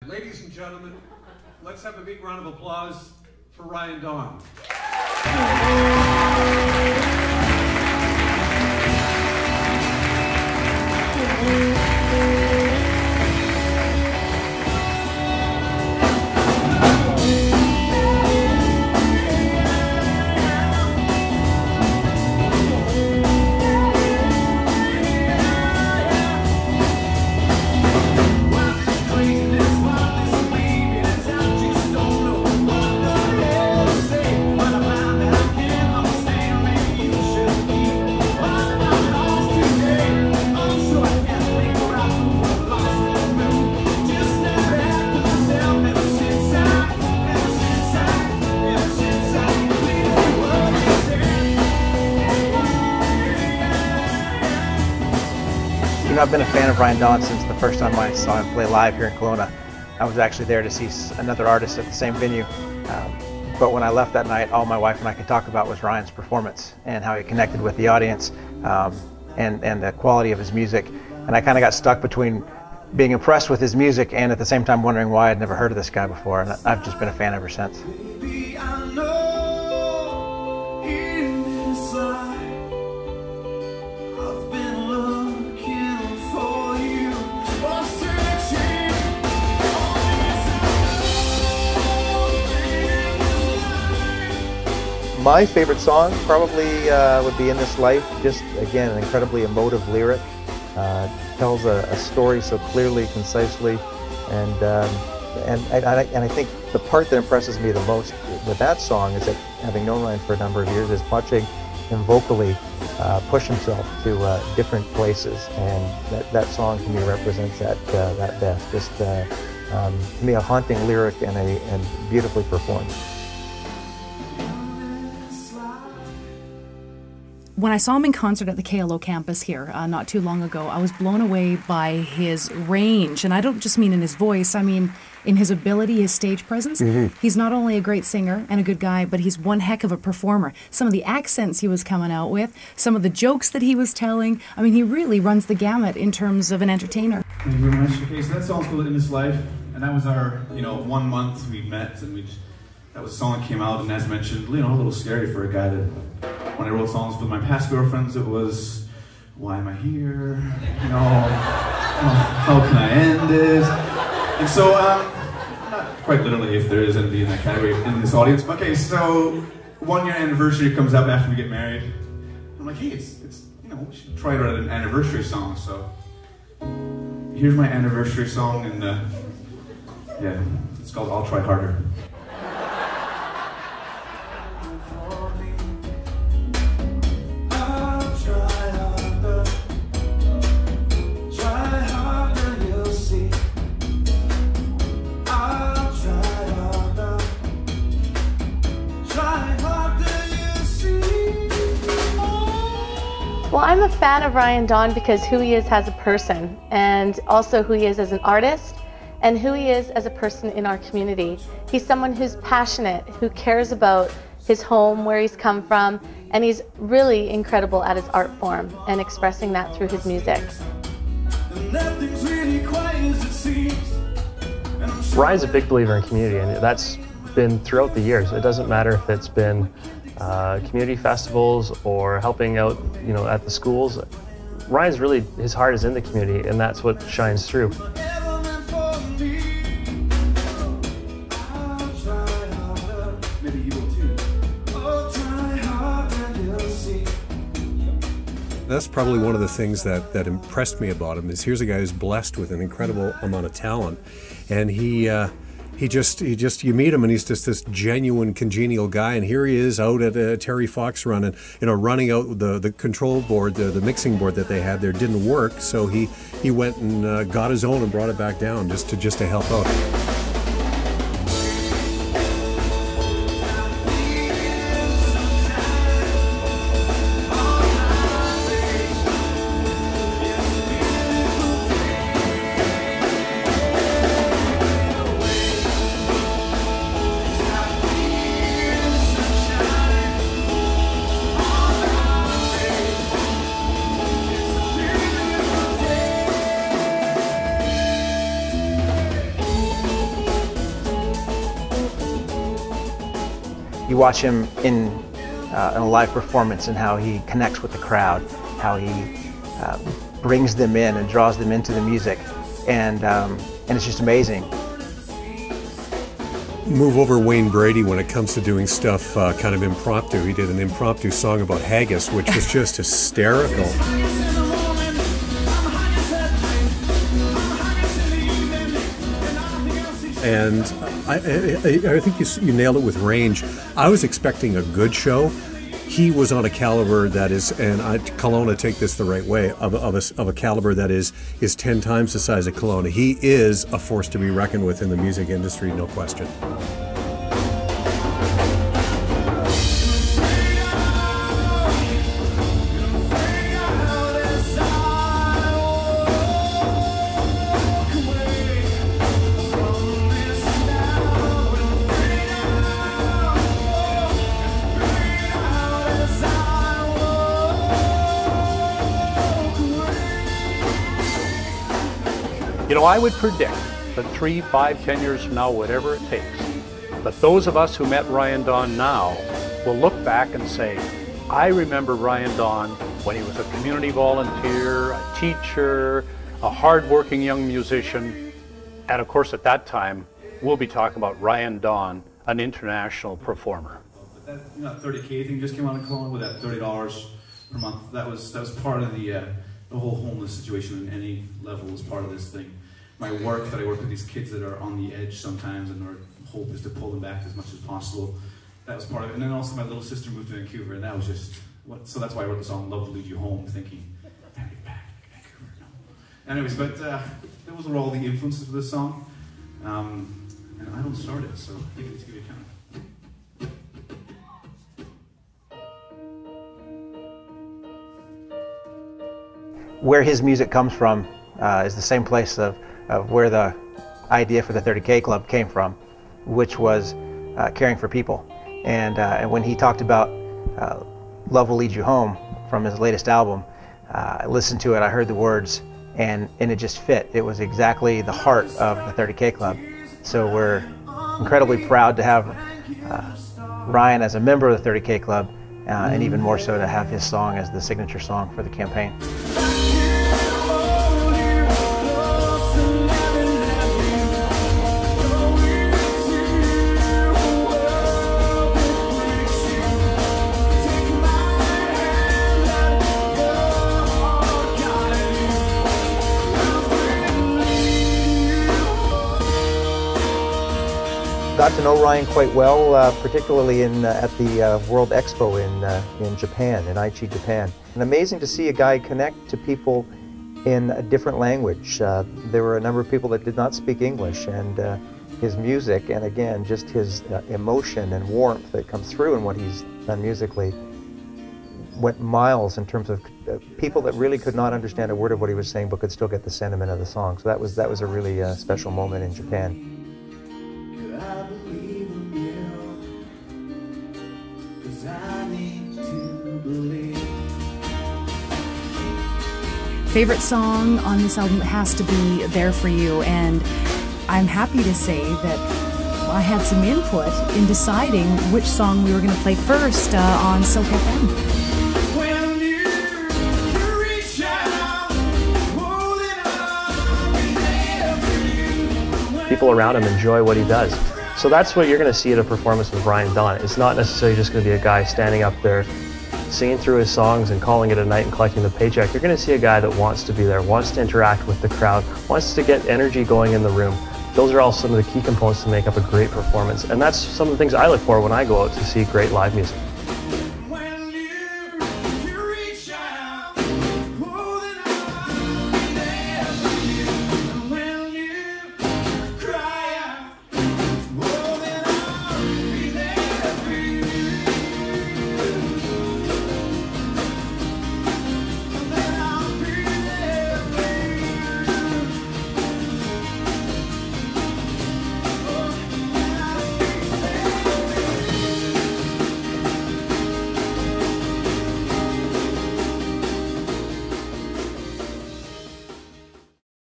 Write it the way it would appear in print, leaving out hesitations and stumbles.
Ladies and gentlemen, let's have a big round of applause for Ryan Donn. You know, I've been a fan of Ryan Donn since the first time I saw him play live here in Kelowna. I was actually there to see another artist at the same venue. But when I left that night, all my wife and I could talk about was Ryan's performance and how he connected with the audience and the quality of his music. And I kind of got stuck between being impressed with his music and at the same time wondering why I'd never heard of this guy before. And I've just been a fan ever since. My favorite song probably would be In This Life. Just, again, an incredibly emotive lyric. Tells a story so clearly, concisely, and I think the part that impresses me the most with that song is that, having known Ryan for a number of years, is watching him vocally push himself to different places, and that song to me represents that best. Just to me, a haunting lyric and beautifully performed. When I saw him in concert at the Kelowna Campus here not too long ago, I was blown away by his range. And I don't just mean in his voice, I mean in his ability, his stage presence. Mm-hmm. He's not only a great singer and a good guy, but he's one heck of a performer. Some of the accents he was coming out with, some of the jokes that he was telling, I mean, he really runs the gamut in terms of an entertainer. Thank you very much. Okay, so that song's called In This Life, and that was our, 1 month we met, and that was a song that came out, and as mentioned, a little scary for a guy that, when I wrote songs with my past girlfriends, it was, why am I here? How can I end it? And so, not quite literally, if there is anybody in that category in this audience. Okay, so 1 year anniversary comes up after we get married. I'm like, hey, it's we should try to write an anniversary song. So here's my anniversary song, and yeah, it's called I'll Try Harder. Well, I'm a fan of Ryan Donn because who he is as a person, and also who he is as an artist, and who he is as a person in our community. He's someone who's passionate, who cares about his home, where he's come from, and he's really incredible at his art form and expressing that through his music. Ryan's a big believer in community, and that's been throughout the years. It doesn't matter if it's been community festivals or helping out, at the schools. Ryan's really, his heart is in the community, and that's what shines through. That's probably one of the things that impressed me about him is here's a guy who's blessed with an incredible amount of talent, and he just you meet him and he's just this genuine, congenial guy, and here he is out at a Terry Fox run and running out the control board, the mixing board that they had there didn't work, so he went and got his own and brought it back down just to help out. you watch him in a live performance and how he connects with the crowd, how he brings them in and draws them into the music, and it's just amazing. Move over Wayne Brady when it comes to doing stuff kind of impromptu. He did an impromptu song about haggis, which was just hysterical. And I think you nailed it with range. I was expecting a good show. He was on a caliber that is, and Kelowna, take this the right way, of a caliber that is 10 times the size of Kelowna. He is a force to be reckoned with in the music industry, no question. You know, I would predict that 3, 5, 10 years from now, whatever it takes, that those of us who met Ryan Donn now will look back and say, I remember Ryan Donn when he was a community volunteer, a teacher, a hard-working young musician, and of course at that time, we'll be talking about Ryan Donn, an international performer. That 30K thing just came out of Kelowna with that $30 per month. That was part of the whole homeless situation at any level was part of this thing. My work, that I work with these kids that are on the edge sometimes, and our hope is to pull them back as much as possible. That was part of it. And then also my little sister moved to Vancouver, and that was just, so that's why I wrote the song Love Will Lead You Home, thinking, can I get back to Vancouver? No. Anyways, but those were all the influences for this song. And I don't start it, so let's give it a count. Where his music comes from is the same place of where the idea for the 30K Club came from, which was caring for people. And when he talked about Love Will Lead You Home from his latest album, I listened to it, I heard the words, and it just fit. It was exactly the heart of the 30K Club. So we're incredibly proud to have Ryan as a member of the 30K Club, and even more so to have his song as the signature song for the campaign. Got to know Ryan quite well, particularly at the World Expo in Japan, in Aichi, Japan. And amazing to see a guy connect to people in a different language. There were a number of people that did not speak English, and his music, and again, just his emotion and warmth that comes through in what he's done musically, went miles in terms of people that really could not understand a word of what he was saying, but could still get the sentiment of the song. So that was a really special moment in Japan. Favorite song on this album has to be There For You, and I'm happy to say that I had some input in deciding which song we were going to play first on Silk FM. People around him enjoy what he does. So that's what you're going to see at a performance with Ryan Donn. It's not necessarily just going to be a guy standing up there singing through his songs and calling it a night and collecting the paycheck. You're going to see a guy that wants to be there, wants to interact with the crowd, wants to get energy going in the room. Those are all some of the key components to make up a great performance. And that's some of the things I look for when I go out to see great live music.